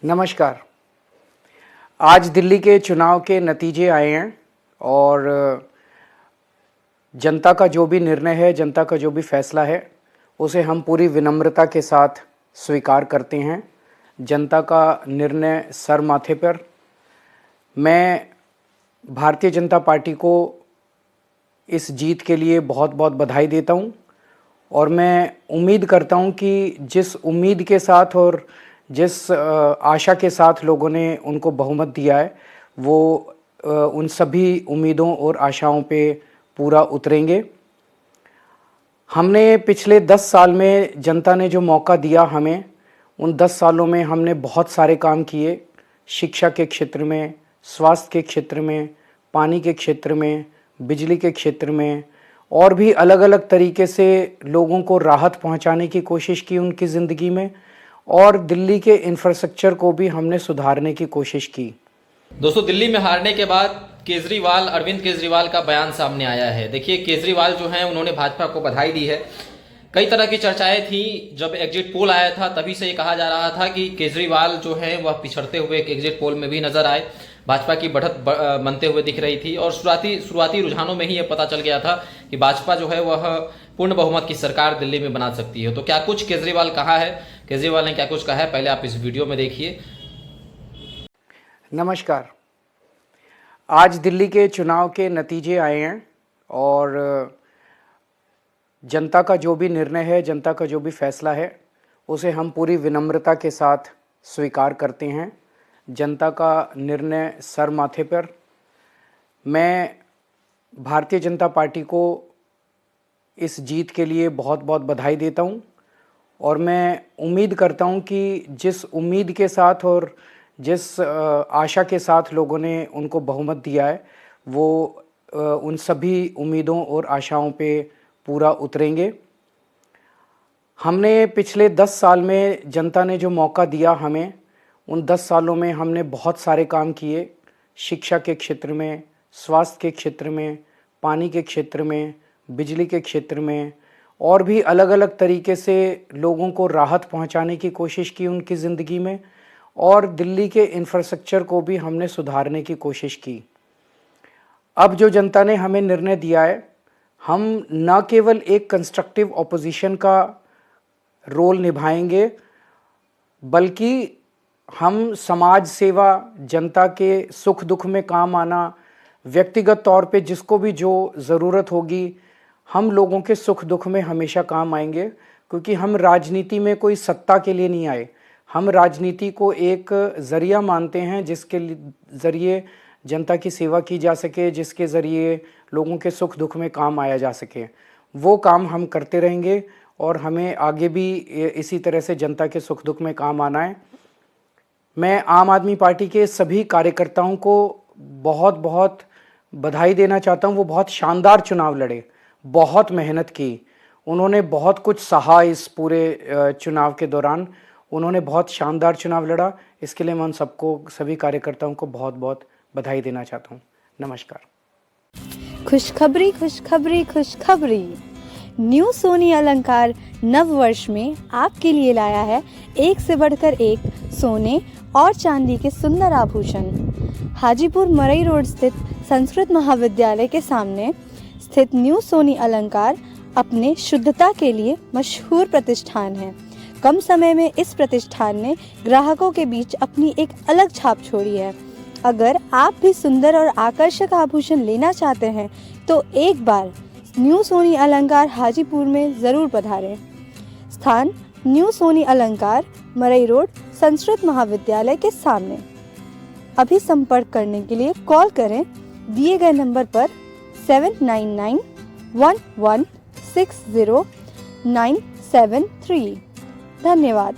नमस्कार। आज दिल्ली के चुनाव के नतीजे आए हैं और जनता का जो भी निर्णय है, जनता का जो भी फैसला है, उसे हम पूरी विनम्रता के साथ स्वीकार करते हैं। जनता का निर्णय सर माथे पर। मैं भारतीय जनता पार्टी को इस जीत के लिए बहुत बहुत बधाई देता हूं और मैं उम्मीद करता हूं कि जिस उम्मीद के साथ और जिस आशा के साथ लोगों ने उनको बहुमत दिया है, वो उन सभी उम्मीदों और आशाओं पे पूरा उतरेंगे। हमने पिछले 10 साल में जनता ने जो मौका दिया हमें, उन 10 सालों में हमने बहुत सारे काम किए। शिक्षा के क्षेत्र में, स्वास्थ्य के क्षेत्र में, पानी के क्षेत्र में, बिजली के क्षेत्र में और भी अलग अलग तरीके से लोगों को राहत पहुंचाने की कोशिश की उनकी ज़िंदगी में, और दिल्ली के इंफ्रास्ट्रक्चर को भी हमने सुधारने की कोशिश की। दोस्तों, दिल्ली में हारने के बाद अरविंद केजरीवाल का बयान सामने आया है। देखिए, केजरीवाल जो हैं उन्होंने भाजपा को बधाई दी है। कई तरह की चर्चाएं थी। जब एग्जिट पोल आया था तभी से ये कहा जा रहा था कि केजरीवाल जो हैं वह पिछड़ते हुए एक एग्जिट पोल में भी नजर आए, भाजपा की बढ़त बनते हुए दिख रही थी और शुरुआती रुझानों में ही ये पता चल गया था कि भाजपा जो है वह पूर्ण बहुमत की सरकार दिल्ली में बना सकती है। तो क्या कुछ केजरीवाल ने क्या कुछ कहा है, पहले आप इस वीडियो में देखिए। नमस्कार। आज दिल्ली के चुनाव के नतीजे आए हैं और जनता का जो भी निर्णय है, जनता का जो भी फैसला है, उसे हम पूरी विनम्रता के साथ स्वीकार करते हैं। जनता का निर्णय सर माथे पर। मैं भारतीय जनता पार्टी को इस जीत के लिए बहुत बहुत बधाई देता हूं और मैं उम्मीद करता हूं कि जिस उम्मीद के साथ और जिस आशा के साथ लोगों ने उनको बहुमत दिया है, वो उन सभी उम्मीदों और आशाओं पे पूरा उतरेंगे। हमने पिछले 10 साल में जनता ने जो मौका दिया हमें, उन 10 सालों में हमने बहुत सारे काम किए। शिक्षा के क्षेत्र में, स्वास्थ्य के क्षेत्र में, पानी के क्षेत्र में, बिजली के क्षेत्र में और भी अलग अलग तरीके से लोगों को राहत पहुंचाने की कोशिश की उनकी ज़िंदगी में, और दिल्ली के इंफ्रास्ट्रक्चर को भी हमने सुधारने की कोशिश की। अब जो जनता ने हमें निर्णय दिया है, हम न केवल एक कंस्ट्रक्टिव ऑपोजिशन का रोल निभाएंगे, बल्कि हम समाज सेवा, जनता के सुख दुख में काम आना, व्यक्तिगत तौर पे जिसको भी जो ज़रूरत होगी, हम लोगों के सुख दुख में हमेशा काम आएंगे। क्योंकि हम राजनीति में कोई सत्ता के लिए नहीं आए, हम राजनीति को एक ज़रिया मानते हैं जिसके ज़रिए जनता की सेवा की जा सके, जिसके ज़रिए लोगों के सुख दुख में काम आया जा सके। वो काम हम करते रहेंगे और हमें आगे भी इसी तरह से जनता के सुख दुख में काम आना है। मैं आम आदमी पार्टी के सभी कार्यकर्ताओं को बहुत बहुत बधाई देना चाहता हूं। वो बहुत शानदार चुनाव लड़े, बहुत मेहनत की, उन्होंने बहुत कुछ सहा। इस पूरे चुनाव के दौरान उन्होंने बहुत शानदार चुनाव लड़ा। इसके लिए मैं उन सबको, सभी कार्यकर्ताओं को बहुत बहुत बधाई देना चाहता हूं। नमस्कार। खुशखबरी खुशखबरी खुशखबरी। न्यू सोनी अलंकार नव वर्ष में आपके लिए लाया है एक से बढ़कर एक सोने और चांदी के सुंदर आभूषण। हाजीपुर मरई रोड स्थित संस्कृत महाविद्यालय के सामने स्थित न्यू सोनी अलंकार अपने शुद्धता के लिए मशहूर प्रतिष्ठान है। कम समय में इस प्रतिष्ठान ने ग्राहकों के बीच अपनी एक अलग छाप छोड़ी है। अगर आप भी सुंदर और आकर्षक आभूषण लेना चाहते हैं तो एक बार न्यू सोनी अलंकार हाजीपुर में ज़रूर पधारें। स्थान न्यू सोनी अलंकार, मरई रोड, संस्कृत महाविद्यालय के सामने। अभी संपर्क करने के लिए कॉल करें दिए गए नंबर पर 7991160973। धन्यवाद।